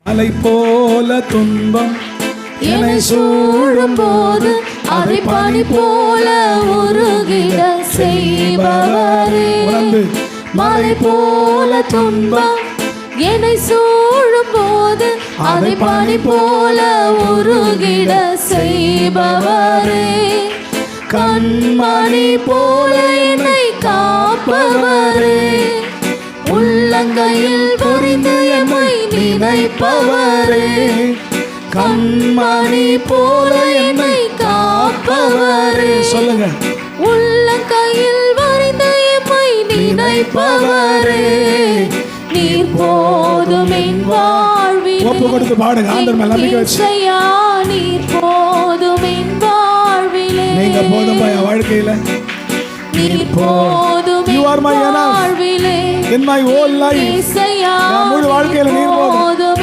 அலை போல துன்பம் என்னை சூழும் போது அதை பனி போல உருகிட செய்பவரே. மலை போல துன்பம் என்னை சூழும் போது அதை பனி போல உருகிட செய்பவரே. கண்மணி போல என்னை காப்பவரே. உள்ளங்கையில் பொறிந்து எம்மை நினைப்பவரே. கண்மணி போல என்னை காப்பவரே. சொல்லுங்க. உள்ளங்கையில் வரைந்து எம்மை நினைப்பவரே. நீர் போதும் என் வாழ்வில். ஒப்பு கொடுத்து பாடுங்க. ஆண்டவர் மேல நம்பிக்கை வச்சு. நீர் போதும் என் வாழ்விலே. நீங்க போதும் என் வாழ்க்கையில. நீர் போதும் என் வாழ்விலே. In my whole life. இயேசையா முழு வாழ்க்கையில நீர் போதும்.